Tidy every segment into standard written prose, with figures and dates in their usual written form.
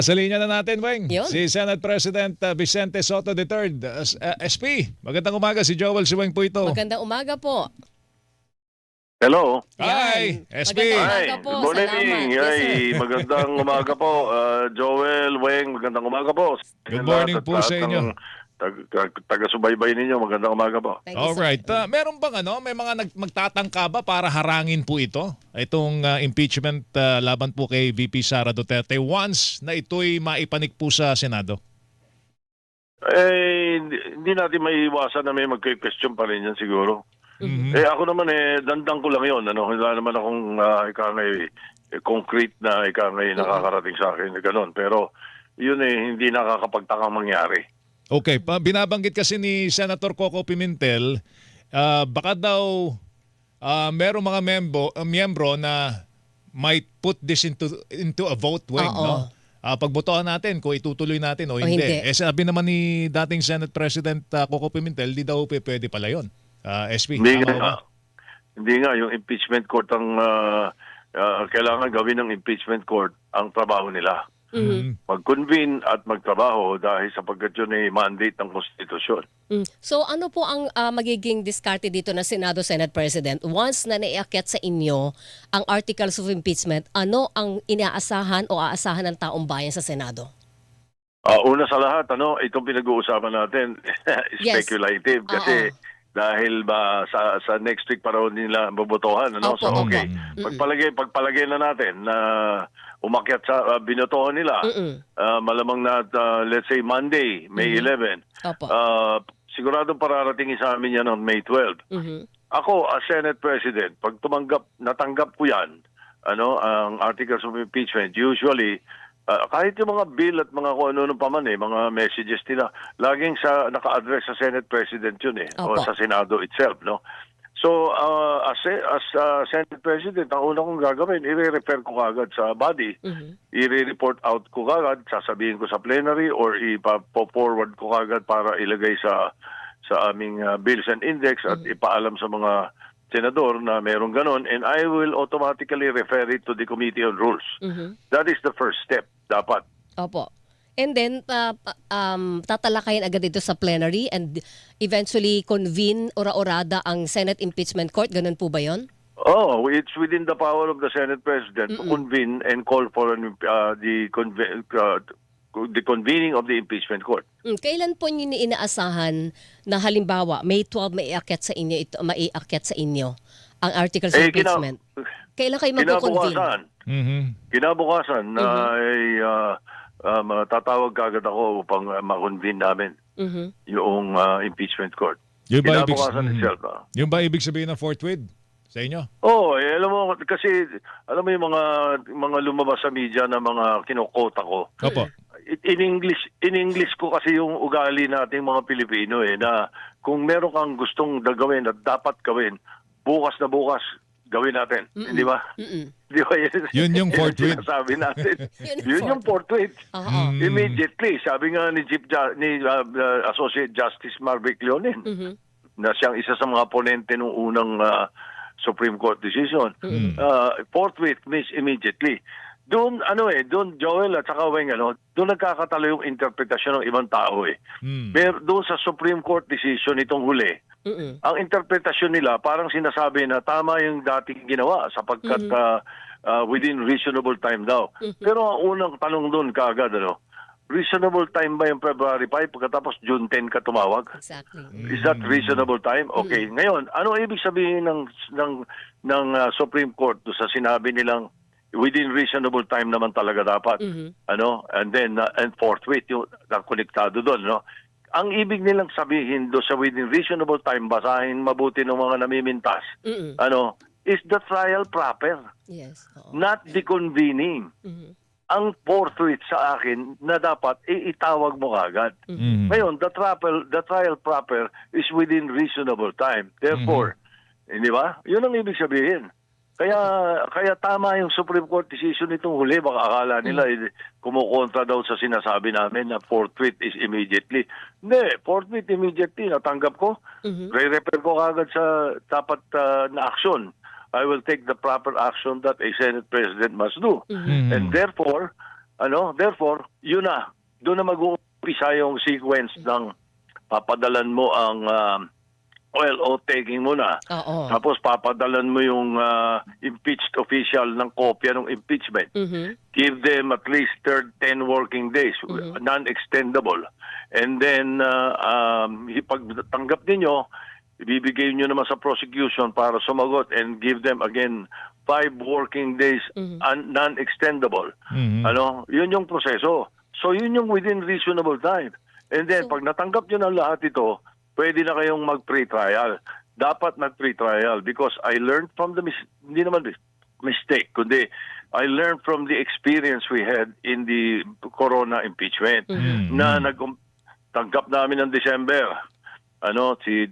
Sa linya na natin, Weng, Yun. si Senate President Vicente Soto III, SP. Magandang umaga, si Joel Siweng po ito. Magandang umaga po. Hello. Hi, Yan. SP. Magandang Hi. umaga po. Good morning. Salamat. Yes, sir. Magandang umaga po. Joel, Weng, magandang umaga po. Good morning po sa inyo. Taga-subaybay ninyo, magandang umaga po. Thank you, sir. Alright. Meron bang may mga magtatangka ba para harangin po ito? Itong impeachment laban po kay VP Sara Duterte once na ito'y maipanik po sa Senado? Hindi natin maiiwasan na may magka-question pa rin yan siguro. Mhm. Ako naman dandang ko lang yun. Wala naman akong concrete na nakakarating sa akin. Ganon. Pero yun hindi nakakapagtakang mangyari. Okay, binabanggit kasi ni Senator Coco Pimentel, baka daw merong mga miyembro na might put this into a vote, Weng, Oo. no? Pagbotohan natin kung itutuloy natin o O hindi. hindi. Sabi naman ni dating Senate President Coco Pimentel, di daw pwede pala yun. SP, Hindi tama nga. ba? Hindi nga. Yung impeachment court ang kailangan gawin ng impeachment court ang trabaho nila. Mhm. Mag-convene at magtrabaho dahil sapagkat yun ay mandate ng konstitusyon. So ano po ang magiging diskarte dito na Senado Senate President? Once na naiakyat sa inyo ang articles of impeachment, ano ang inaasahan o aasahan ng taong bayan sa Senado? Una sa lahat, itong pinag-uusapan natin, Yes. speculative. Kasi dahil ba sa next week pa raw nila bobotohan. Opo, So opo. okay, pagpalagay na natin na umakyat sa binotohan nila, malamang na let's say Monday, May 11, Opo. siguradong pararating sa amin yan on May 12. Mhm. Ako, as Senate President, pag natanggap ko yan, ang articles of impeachment, usually, kahit yung mga bill at mga kung ano pa man mga messages nila, laging naka-address sa Senate President yun o Opo. sa Senado itself, no? So, as Senate President, ang una kong gagawin, i-refer ko kagad sa body, i-report out ko kagad, sasabihin ko sa plenary or ipa-forward ko kagad para ilagay sa aming bills and index at ipaalam sa mga senador na merong ganon, and I will automatically refer it to the Committee on Rules. That is the first step, dapat. Opo. And then, tatalakayin agad ito sa plenary and eventually convene ora-orada ang Senate Impeachment Court. Ganun po ba yon? It's within the power of the Senate President to convene and call for the convening of the impeachment court. Kailan po niyo inaasahan na halimbawa May 12 maiakyat sa inyo ang articles of impeachment? Kailan kayo magko-convene? Kinabukasan tatawag kagad ako upang ma-convene namin yung impeachment court. Yung ba ibig, Kinabukasan itself. yung ba ibig sabihin ng forthwith sa inyo? Alam mo, kasi alam mo yung mga lumabas sa media na mga kinokota ko. Opo. In English ko kasi yung ugali nating mga Pilipino na kung meron kang gustong gawin at dapat gawin, bukas na bukas gawin natin. Di ba? Di ba Yun yung forthwith. Sabi natin. Yun Yun yung forthwith. Oo. Immediately. Sabi nga ni Associate Justice Marvick Leonin na siyang isa sa mga ponente nung unang Supreme Court decision. Forthwith means immediately. Doon Joel at saka Weng, doon nagkakatalo yung interpretasyon ng ibang tao Pero doon sa Supreme Court decision itong huli, ang interpretasyon nila parang sinasabi na tama yung dating ginawa sapagkat within reasonable time daw. Pero ang unang tanong doon kaagad, reasonable time ba yung February 5 pagkatapos June 10 ka tumawag? Exactly. Is that reasonable time? Okay. Ngayon, ano ibig sabihin ng Supreme Court do sa sinabi nilang within reasonable time naman talaga dapat? And then and forthwith yung konektado doon, Ang ibig nilang sabihin do sa within reasonable time, basahin mabuti ng mga namimintas. Is the trial proper? Yes. Oo. Not the convening. Ang forthwith sa akin na dapat itawag mo kagad. Ngayon, the trial proper is within reasonable time. Therefore, hindi ba? Yun ang ibig sabihin. Kaya tama yung Supreme Court decision nitong huli. Baka akala nila kumukontra daw sa sinasabi namin na forthwith is immediately. Hindi, forthwith immediately. Natanggap ko. Re-refer ko kagad sa dapat na aksyon. I will take the proper action that a Senate President must do. And therefore, Therefore, yun na. Doon na mag-uumpisa yung sequence ng papadalan mo ang oath taking muna. Oo. Tapos papadalan mo yung impeached official ng kopya ng impeachment. Give them at least 10 working days, non-extendable. And then, pag tanggap ninyo, ibibigay nyo naman sa prosecution para sumagot and give them again 5 working days non-extendable. Yun yung proseso. So yun yung within reasonable time. And then pag natanggap nyo ng lahat ito, pwede na kayong mag-pre-trial. Dapat mag-pre-trial because I learned from the hindi naman mistake, kundi I learned from the experience we had in the Corona impeachment na tanggap namin ng December. Si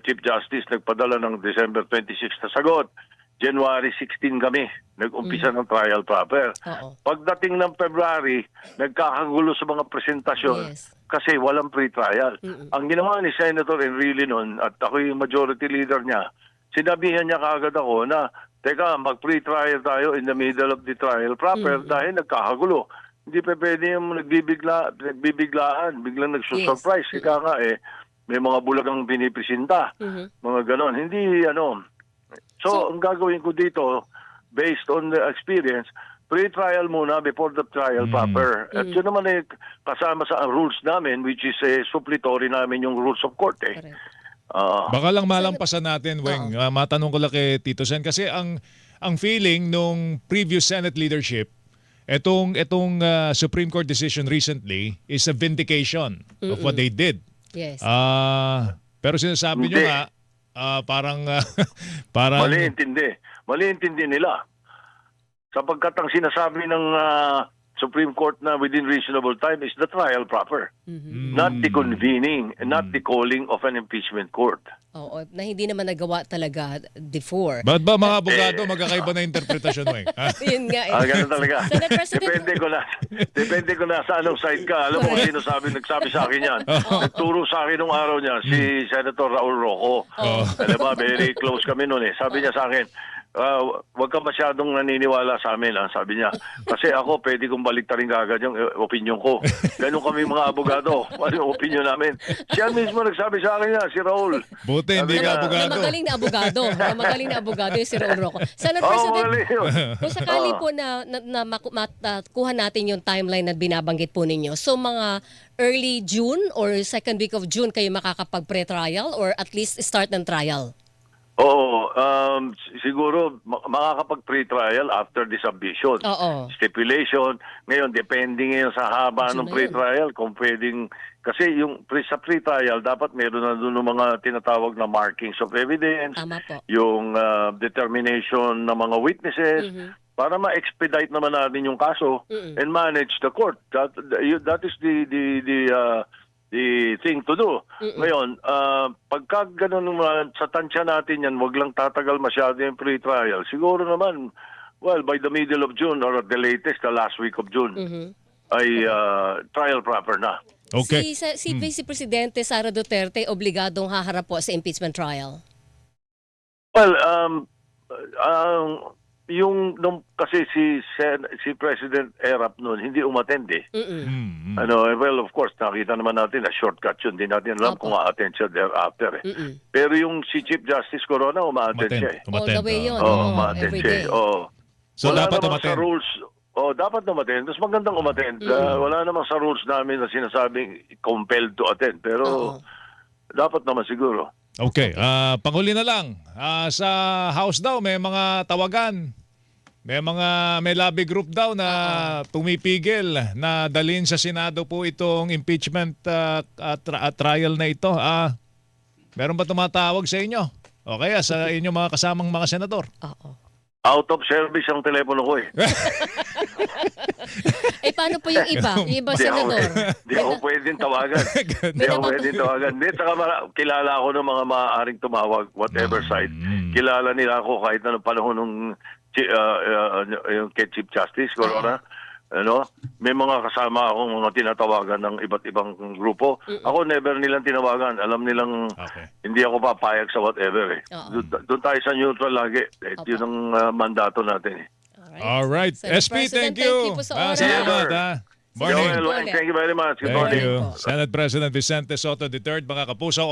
Chief Justice nagpadala ng December 26 na sagot. January 16 kami, nag-umpisa ng trial proper. Pagdating ng February, nagkakagulo sa mga presentasyon kasi walang pre-trial. Ang ginawa ni Senator Enrile noon, at ako yung majority leader niya, sinabihan niya kaagad ako na, teka, mag-pre-trial tayo in the middle of the trial proper dahil nagkakagulo. Hindi pa pwede yung nagbibiglaan, biglang nagsusurprise. Ika nga may mga bulagang pinipresenta, mga ganon. Hindi, So, ang gagawin ko dito, based on the experience, pre-trial muna before the trial proper. At yun naman kasama sa rules namin, which is suppletory namin yung rules of court. Baka lang malampasan natin, Weng. Matanong ko lang kay Tito Sen. Kasi ang feeling nung previous Senate leadership, itong Supreme Court decision recently is a vindication of what they did. Yes. Pero sinasabi nyo nga, parang Mali intindi nila. Sapagkat ang sinasabi ng Supreme Court na within reasonable time is the trial proper. Not the convening, not the calling of an impeachment court. Oo, na hindi naman nagawa talaga before. Ba't ba mga abogado magkakaiba na interpretasyon, Weng? Yun nga. Ganun talaga. Senate President, Depende ko na sa anong side ka. Alam mo kung nagsabi sa akin yan. Nagturo sa akin nung araw niya, si Senator Raul Roco. Alam ba, very close kami noon Sabi niya sa akin, wag ka masyadong naniniwala sa amin, sabi niya. Kasi ako, pwede kong baliktarin kagad yung opinion ko. Ganun kami mga abogado. Ano yung opinion namin? Siya mismo nagsabi sa akin si Raul. Buti, hindi ka abogado. magaling na abogado. Magaling na abogado yung si Raul Roco. Senate President, kung sakali po na kuha natin yung timeline na binabanggit po ninyo, so mga early June or second week of June kayo makakapag-pre-trial or at least start ng trial? Oo, siguro makakapag-pre-trial after the submission. Stipulation. Ngayon, depending ngayon sa haba ng pre-trial, kung pwedeng, kasi yung sa pre-trial, dapat meron na doon ng mga tinatawag na markings of evidence, yung determination ng mga witnesses, para ma-expedite naman natin yung kaso and manage the court. That is the thing to do. Ngayon, pagka ganun sa tansya natin yan, wag lang tatagal masyado yung pre-trial. Siguro naman, by the middle of June or the latest, the last week of June, ay trial proper na. Okay. Si Vice Presidente Sara Duterte obligadong haharap po sa impeachment trial? Well, kasi si President Erap noon hindi umattend well, of course, nakita naman natin na shortcut yun. Hindi natin alam kung a-attend siya thereafter. Pero yung si Chief Justice Corona, uma-attend siya. All the way yun. uma-attend siya. So wala dapat naman umattend. sa rules. Dapat umattend. Mas magandang umattend. Wala naman sa rules namin na sinasabing compelled to attend. Pero dapat naman siguro. Okay. Panghuli na lang. Sa House daw, may mga tawagan. May lobby group daw na pumipigil na dalhin sa Senado po itong impeachment trial na ito. Meron ba tumatawag sa inyo? O kaya sa inyong mga kasamang mga senador? Out of service ang telepono ko paano po yung iba? Yung iba senador? Hindi ako pwedeng tawagan. Hindi, saka kilala ako ng mga maaaring tumawag, whatever side. Kilala nila ako kahit anong panahon ng yung Chief Justice, Corona. May mga kasama akong mga tinatawagan ng iba't ibang grupo. Ako never nilang tinawagan. Alam nilang hindi ako papayag sa whatever. Doon tayo sa neutral lagi. Yun ang mandato natin. All right. Senate SP, President, thank you. po sa oras. Salamat, Yes, ha. Morning. Joel, thank you very much. Good Thank morning. you. Senate President Vicente Soto III, mga kapuso.